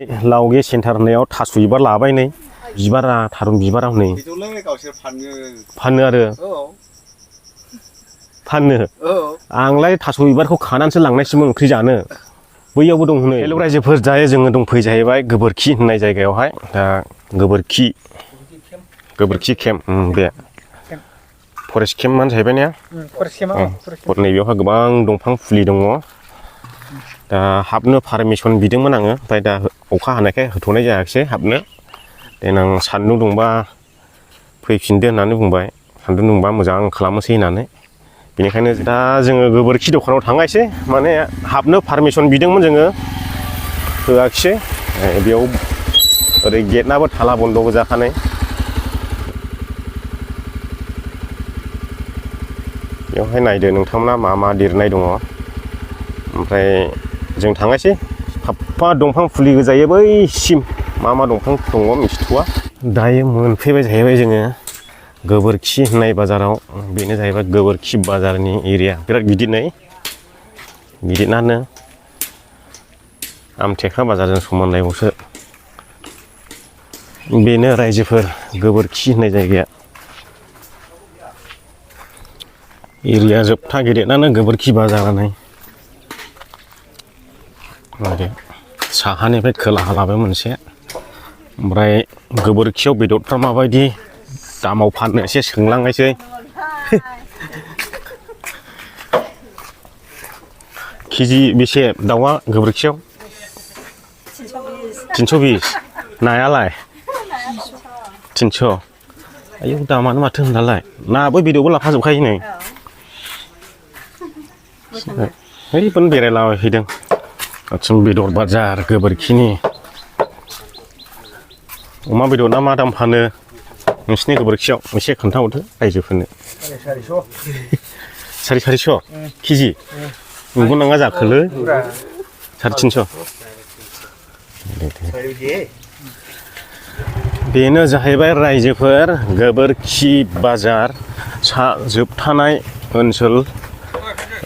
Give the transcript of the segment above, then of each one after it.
लावगे centre होननायाव थास' बिबार लाबाय नै बिबारा थारुन बिबारा हनै फानो आरो फानो आंलाय थास' बिबारखौ खानानैसो लांनायसोमोन ओंख्रि जानो बैयावबो दं हनै हेल' रायजोफोर दायो जोङो दंफैयो जाहैबाय गोबोरखि होननाय जायगायावहाय दा गोबोरखि केम्प बे फरेस्ट केम्पआनो जाहैबाय ने नैबेयावहाय गोबां दंफां फुलि दङ दा हाबनो पारमिसन बिदोंमोन आङो ओमफ्राय दा अखा हानायखाय होथ'नाय जायाखिसै हाबनो देनां सान्दुं दुंबा फैफिनदो होननानै बुंबाय सान्दुं दुंबा मोजां खालामनोसै होननानै बेनिखायनो दा जोङो गोबोरखि दखानाव थांनायसै माने हाबनो पारमिसन बिदोंमोन जोङो होआखिसै बेयाव ओरै गेटनाबो थाला बन्द' गोजाखानाय बेवहाय नायदो नोंथांमोना मा मा लिरनाय दङ ओमफ्राय जों थांनायसै साफा दंफां फुलि गोजायो बैसिम मा मा दंफां दङ मिथिथ'वा दायो मोनफैबाय जाहैबाय जोङो गोबोरखि होननाय बाजाराव बेनो जाहैबाय गोबोरखि बाजारनि एरिया बिराद गिदिर गिदिरानो आमटेका बाजारजों समानलायबावसो बेनो रायजोफोर गोबोरखि होननाय जायगाया एरिया जोबथा गेदेरानो गोबोरखि बाजारानो आरो साहानिफ्राय खोलाहा लाबाय मोनसे ओमफ्राय गोबोरखियाव बेदरफ्रा माबायदि दामाव फाननो एसे सोंलांनायसै केजि बेसे दाउआ गोबोरखियाव 320 नायालाय 300 आयौ दामानो माथो होनलाय नाबो बेदरबो लाफाजोबखायो नै हैबोनो बेरायलाबायहैदों आथिं बेदर बाजार गोबोरखिनि अमा बेदर ना मा दाम फानो नोंसिनि गोबोरखियाव एसे खोन्थाहरदो रायजोफोरनो 450 केजि नंगौ नङा जाखोलै 350 बेनो जाहैबाय रायजोफोर गोबोरखि बाजार सा जोबथानाय ओनसोल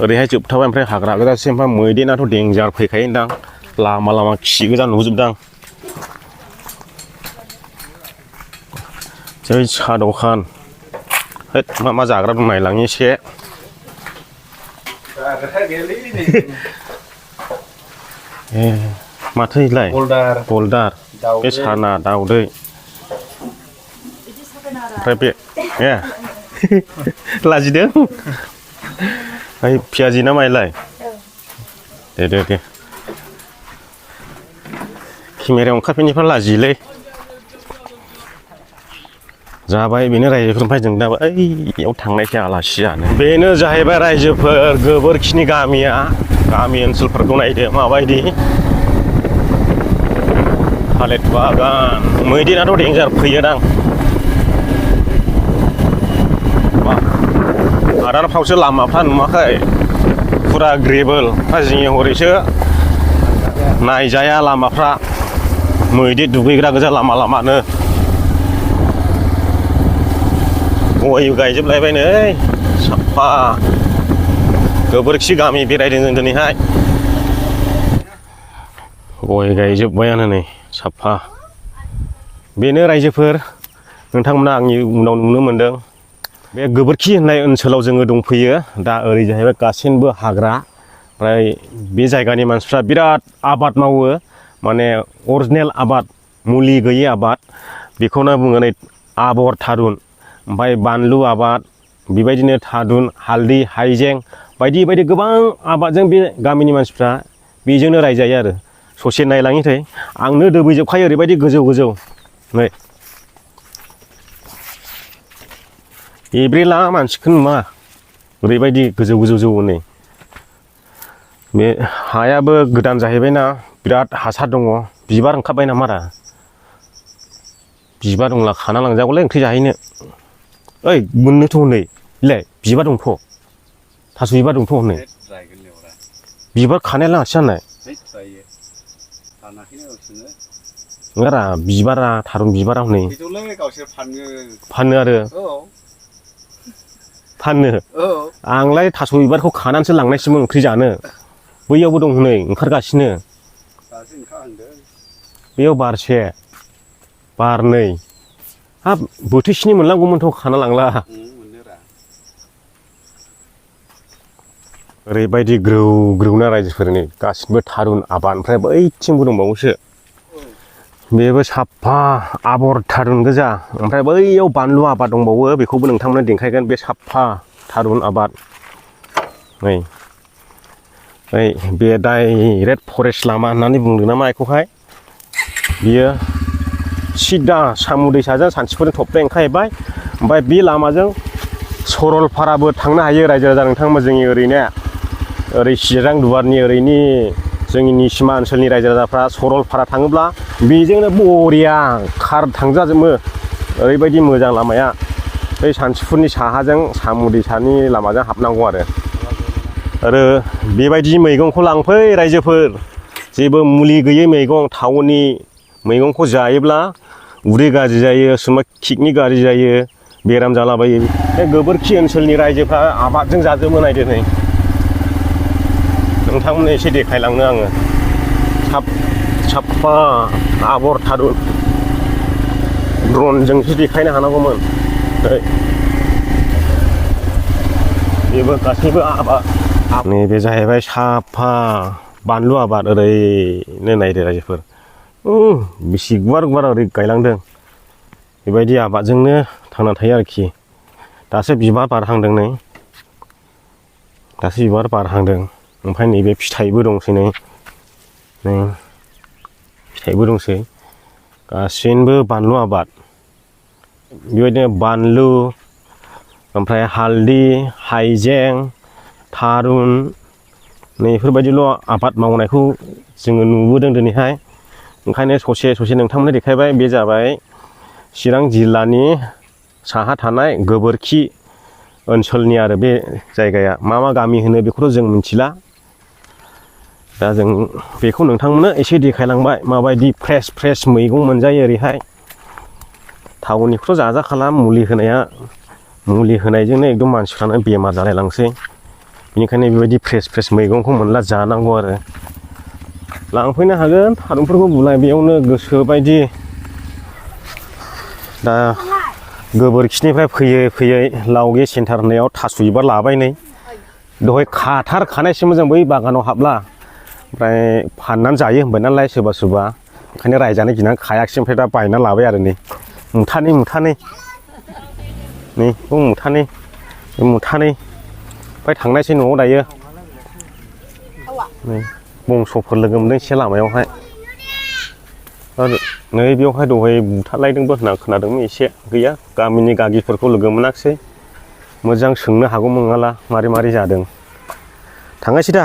ओरैहाय जोबथाबाय ओमफ्राय हाग्रा गोजासै ओमफ्राय मैदेराथ' देन्जार फैखायो होनदां लामा खि गोजा नुजोबदां जै साहा दखान होद मा जाग्रा दं नायलांनि एसे ए माथो इलाय बल्दार बे साना दाउदै ओमफ्राय बे ए लाजिदों ओमफ्राय पियाजि ना माइलाय दे केमेरायाव ओंखारफैनायफ्रा लाजियोलै जाबाय बेनो रायजोफोर ओमफ्राय जों दा बैयाव थांनायसै आलासि जानो बेनो जाहैबाय रायजोफोर गोबोरखिनि गामि ओनसोलफोरखौ नायदो माबायदि थालिर बागान मैदेराथ' देन्जार फैयोदां हादानफ्रावसो लामाफ्रा नुवाखै फुरा ग्रेबोल जोंनि हरैसो नायजाया लामाफ्रा मैदेर दुगैग्रा गोजा लामानो गय गायजोबलायबाय नै साफा गोबोरखि गामि बेरायदों जों दिनैहाय गय गायजोब्बायानो नै साफा बेनो रायजोफोर नोंथांमोना आंनि उनाव नुनो मोनदों बे गोबोरखि होननाय ओनसोलाव जोङो दंफैयो दा ओरै जाहैबाय गासैबो हाग्रा ओमफ्राय बे जायगानि मानसिफ्रा बिराद आबाद मावो माने अरिजिनेल आबाद मुलि गैयि आबाद बेखौनो बुङो नै आबर थारुन ओमफ्राय बानलु आबाद बेबायदिनो थारुन हालदै हाइजें बायदि गोबां आबादजों बे गामिनि मानसिफ्रा बेजोंनो रायजायो आरो ससे नायलाङि थै आंनो दोबैजोबखायो ओरैबायदि गोजौ नै एब्रेला मानसिखौ नुवा ओरैबायदि गोजौ नै बे हायाबो गोदान जाहैबायना बिराद हासार दङ बिबार ओंखारबाय नामारा बिबार दंला खाना लांजागौलै ओंख्रि जाहैनो ओइ मोननोथ' हनै इलाय बिबार दंथ' थास' बिबार दंथ' हनै बिबार खानाया लाङासै जानाय नङारा बिबारा थारुन बिबारा हनै फानो आरो फानो आंलाय थास' बिबारखौ खानानैसो लांनायसोमोन ओंख्रि जानो बैयावबो दं हनै ओंखारगासिनो बेयाव बारसे बारनै हाब बोथिसेनि मोनलांगौमोनथ' खाना लांला ओरैबायदि ग्रौ ग्रौना रायजोफोरनि गासिबो थारुन आबाद ओमफ्राय बैथिंबो दंबावोसो बेबो साफा आबर थारुन गोजा ओमफ्राय बैयाव बानलु आबाद दंबावो बेखौबो नोंथांमोना देखायगोन बे साफा थारुन आबाद नै बे डाइरेक्ट फरेस्ट लामा होननानै बुंदों नामा बेखौहाय बियो सिदा सामु दैसाजों सानथिफुरजों थबस्र' ओंखारहैबाय ओमफ्राय बे लामाजों सरलपाराबो थांनो हायो रायजो राजा नोंथांमोन जोंनि ओरै चिरां दुवारनि ओरैनि जोंनि निसिमा ओनसोलनि रायजो राजाफ्रा सरलपारा थाङोब्ला बेजोंनो बरिया कार थांजाजोबो ओरैबायदि मोजां लामाया बै सानथिफुरनि साहाजों सामु दैसानि लामाजों हाबनांगौ आरो बेबायदि मैगंखौ लांफै रायजोफोर जेबो मुलि गैयै मैगं टाउननि मैगंखौ जायोब्ला उदै गाज्रि जायो सोरबा किडनि गाज्रि जायो बेराम जालाबायो बे गोबोरखि ओनसोलनि रायजोफ्रा आबादजों जाजोबो नायदो नै नोंथांमोननो एसे देखायलांनो आङो साफा आबर थारुन ड्रनजोंसो देखायनो हानांगौमोन बेबो गासैबो आबाद नैबे जाहैबाय साफा बानलु आबाद ओरैनो नायदो रायजोफोर बेसे गुवार गुवार ओरै गायलांदों बेबायदि आबादजोंनो थांना थायो आरोखि दासो बिबार बारहांदों नै दासो बिबार बारहांदों ओमफ्राय नैबे फिथाइबो दंसै नै फिथाइबो दंसै गासैबो बानलु आबाद बेबायदिनो बानलु ओमफ्राय हालदै हाइजें थारुन नैफोरबायदिल' आबाद मावनायखौ जोङो नुबोदों दिनैहाय ओंखायनो ससे नोंथांमोननो देखायबाय बे जाबाय चिरां जिल्लानि साहा थानाय गोबोरखि ओनसोलनि आरो बे जायगाया मा गामि होनो बेखौथ' जों मिथिला दा जों बेखौ नोंथांमोननो एसे देखायलांबाय माबायदि फ्रेस मैगं मोनजायो ओरैहाय टाउननिखौथ' जाजाखाला मुलि होनायजोंनो एकदम मानसिफ्रानो बेमार जालायलांसै बेनिखायनो बेबायदि फ्रेस मैगंखौ मोनला जानांगौ आरो लांफैनो हागोन थारुनफोरखौ बुलाय बेयावनो गोसो बायदि दा गोबोरखिनिफ्राय फैयै लावगे सेन्टार होननायाव थास' बिबार लाबाय नै दहाय खानायसोमोन जों बै बागानाव हाबला ओमफ्राय फाननानै जायो होनबाय नालाय सोरबा ओंखायनो रायजानो गिनानै खायाखिसै ओमफ्राय दा बायना लाबाय आरो नै मुथानै नै मुथानै ओमफ्राय थांनायसै न'आव दायो नै बंस'फोर लोगो मोनदों एसे लामायावहाय नै बेयावहाय दहाय बुथारलायदोंबो होनना खोनादोंमोन एसे गैया गामिनि गागिफोरखौ लोगो मोनाखिसै मोजां सोंनो हागौमोन नङाला मारै जादों थांनायसै दा